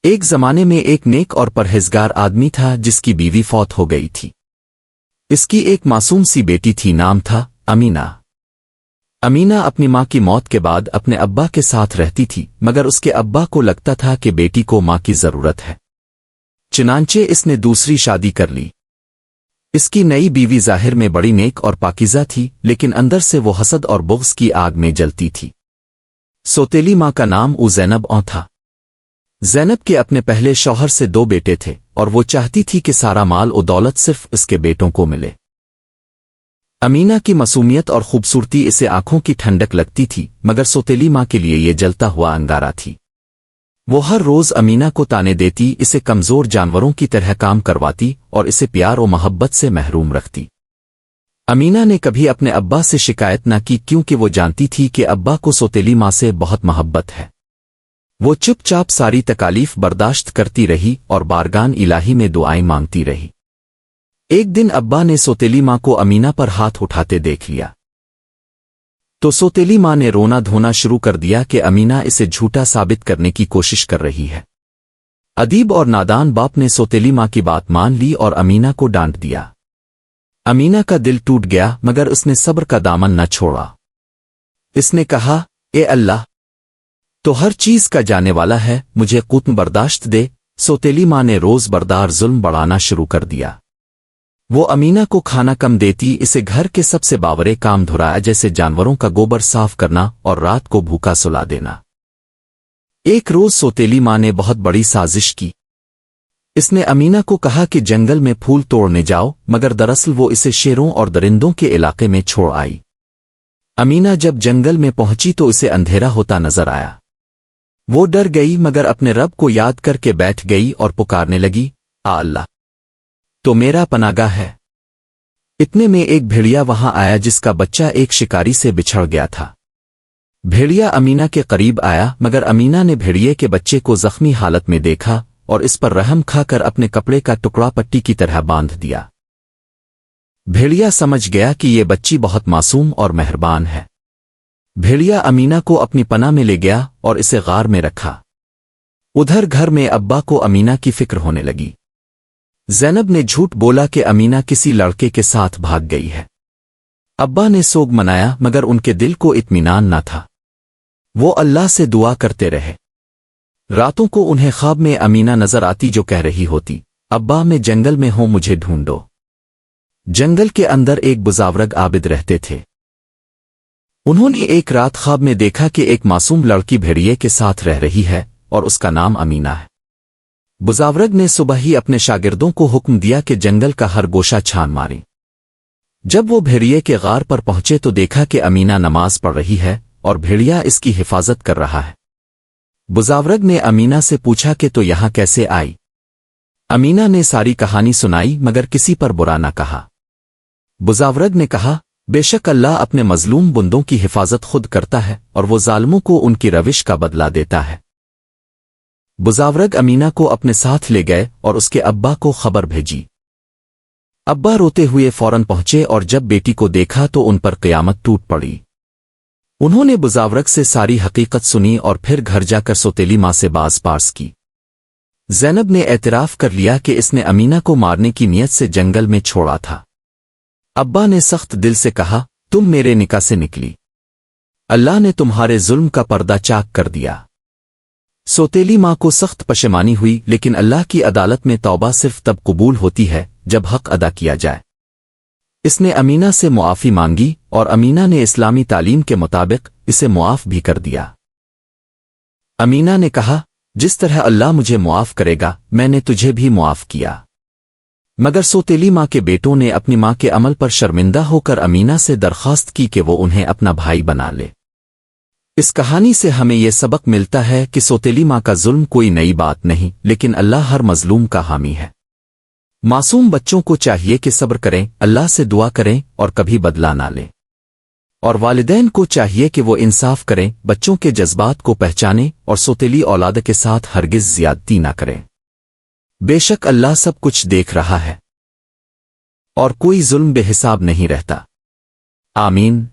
ایک زمانے میں ایک نیک اور پرہیزگار آدمی تھا جس کی بیوی فوت ہو گئی تھی۔ اس کی ایک معصوم سی بیٹی تھی، نام تھا امینہ۔ امینہ اپنی ماں کی موت کے بعد اپنے ابا کے ساتھ رہتی تھی، مگر اس کے ابا کو لگتا تھا کہ بیٹی کو ماں کی ضرورت ہے، چنانچہ اس نے دوسری شادی کر لی۔ اس کی نئی بیوی ظاہر میں بڑی نیک اور پاکیزہ تھی، لیکن اندر سے وہ حسد اور بغض کی آگ میں جلتی تھی۔ سوتیلی ماں کا نام زینب تھا۔ زینب کے اپنے پہلے شوہر سے 2 بیٹے تھے، اور وہ چاہتی تھی کہ سارا مال و دولت صرف اس کے بیٹوں کو ملے۔ امینہ کی معصومیت اور خوبصورتی اسے آنکھوں کی ٹھنڈک لگتی تھی، مگر سوتیلی ماں کے لیے یہ جلتا ہوا انگارہ تھی۔ وہ ہر روز امینہ کو تانے دیتی، اسے کمزور جانوروں کی طرح کام کرواتی اور اسے پیار و محبت سے محروم رکھتی۔ امینہ نے کبھی اپنے ابا سے شکایت نہ کی، کیونکہ وہ جانتی تھی کہ ابا کو سوتیلی ماں سے بہت محبت ہے۔ وہ چپ چاپ ساری تکالیف برداشت کرتی رہی اور بارگان الہی میں دعائیں مانگتی رہی۔ ایک دن ابا نے سوتیلی ماں کو امینہ پر ہاتھ اٹھاتے دیکھ لیا تو سوتیلی ماں نے رونا دھونا شروع کر دیا کہ امینہ اسے جھوٹا ثابت کرنے کی کوشش کر رہی ہے۔ ادیب اور نادان باپ نے سوتیلی ماں کی بات مان لی اور امینہ کو ڈانٹ دیا۔ امینہ کا دل ٹوٹ گیا، مگر اس نے صبر کا دامن نہ چھوڑا۔ اس نے کہا، اے اللہ، تو ہر چیز کا جانے والا ہے، مجھے قوت برداشت دے۔ سوتیلی ماں نے روز بردار ظلم بڑھانا شروع کر دیا۔ وہ امینہ کو کھانا کم دیتی، اسے گھر کے سب سے باورے کام دھرایا، جیسے جانوروں کا گوبر صاف کرنا اور رات کو بھوکا سلا دینا۔ ایک روز سوتیلی ماں نے بہت بڑی سازش کی۔ اس نے امینہ کو کہا کہ جنگل میں پھول توڑنے جاؤ، مگر دراصل وہ اسے شیروں اور درندوں کے علاقے میں چھوڑ آئی۔ امینہ جب جنگل میں پہنچی تو اسے اندھیرا ہوتا نظر آیا۔ وہ ڈر گئی، مگر اپنے رب کو یاد کر کے بیٹھ گئی اور پکارنے لگی، آ اللہ، تو میرا پناگاہ ہے۔ اتنے میں ایک بھیڑیا وہاں آیا جس کا بچہ ایک شکاری سے بچھڑ گیا تھا۔ بھیڑیا امینہ کے قریب آیا، مگر امینہ نے بھیڑیے کے بچے کو زخمی حالت میں دیکھا اور اس پر رحم کھا کر اپنے کپڑے کا ٹکڑا پٹی کی طرح باندھ دیا۔ بھیڑیا سمجھ گیا کہ یہ بچی بہت معصوم اور مہربان ہے۔ بھیڑیا امینہ کو اپنی پناہ میں لے گیا اور اسے غار میں رکھا۔ ادھر گھر میں ابا کو امینہ کی فکر ہونے لگی۔ زینب نے جھوٹ بولا کہ امینہ کسی لڑکے کے ساتھ بھاگ گئی ہے۔ ابا نے سوگ منایا، مگر ان کے دل کو اطمینان نہ تھا۔ وہ اللہ سے دعا کرتے رہے۔ راتوں کو انہیں خواب میں امینہ نظر آتی جو کہہ رہی ہوتی، ابا میں جنگل میں ہوں، مجھے ڈھونڈو۔ جنگل کے اندر ایک بزاورگ عابد رہتے تھے۔ انہوں نے ایک رات خواب میں دیکھا کہ ایک معصوم لڑکی بھیڑیے کے ساتھ رہ رہی ہے اور اس کا نام امینہ ہے۔ بزاورگ نے صبح ہی اپنے شاگردوں کو حکم دیا کہ جنگل کا ہر گوشہ چھان ماریں۔ جب وہ بھیڑیے کے غار پر پہنچے تو دیکھا کہ امینہ نماز پڑھ رہی ہے اور بھیڑیا اس کی حفاظت کر رہا ہے۔ بزاورگ نے امینہ سے پوچھا کہ تو یہاں کیسے آئی؟ امینہ نے ساری کہانی سنائی، مگر کسی پر برا نہ کہا۔ بزاورگ نے کہا، بے شک اللہ اپنے مظلوم بندوں کی حفاظت خود کرتا ہے اور وہ ظالموں کو ان کی روش کا بدلہ دیتا ہے۔ بزاورگ امینہ کو اپنے ساتھ لے گئے اور اس کے ابا کو خبر بھیجی۔ ابا روتے ہوئے فوراً پہنچے اور جب بیٹی کو دیکھا تو ان پر قیامت ٹوٹ پڑی۔ انہوں نے بزاورگ سے ساری حقیقت سنی اور پھر گھر جا کر سوتیلی ماں سے باز پارس کی۔ زینب نے اعتراف کر لیا کہ اس نے امینہ کو مارنے کی نیت سے جنگل میں چھوڑا تھا۔ ابا نے سخت دل سے کہا، تم میرے نکاح سے نکلی، اللہ نے تمہارے ظلم کا پردہ چاک کر دیا۔ سوتیلی ماں کو سخت پشیمانی ہوئی، لیکن اللہ کی عدالت میں توبہ صرف تب قبول ہوتی ہے جب حق ادا کیا جائے۔ اس نے امینہ سے معافی مانگی اور امینہ نے اسلامی تعلیم کے مطابق اسے معاف بھی کر دیا۔ امینہ نے کہا، جس طرح اللہ مجھے معاف کرے گا میں نے تجھے بھی معاف کیا۔ مگر سوتیلی ماں کے بیٹوں نے اپنی ماں کے عمل پر شرمندہ ہو کر امینہ سے درخواست کی کہ وہ انہیں اپنا بھائی بنا لے۔ اس کہانی سے ہمیں یہ سبق ملتا ہے کہ سوتیلی ماں کا ظلم کوئی نئی بات نہیں، لیکن اللہ ہر مظلوم کا حامی ہے۔ معصوم بچوں کو چاہیے کہ صبر کریں، اللہ سے دعا کریں اور کبھی بدلہ نہ لیں، اور والدین کو چاہیے کہ وہ انصاف کریں، بچوں کے جذبات کو پہچانیں اور سوتیلی اولاد کے ساتھ ہرگز زیادتی نہ کریں۔ بے شک اللہ سب کچھ دیکھ رہا ہے اور کوئی ظلم بے حساب نہیں رہتا۔ آمین۔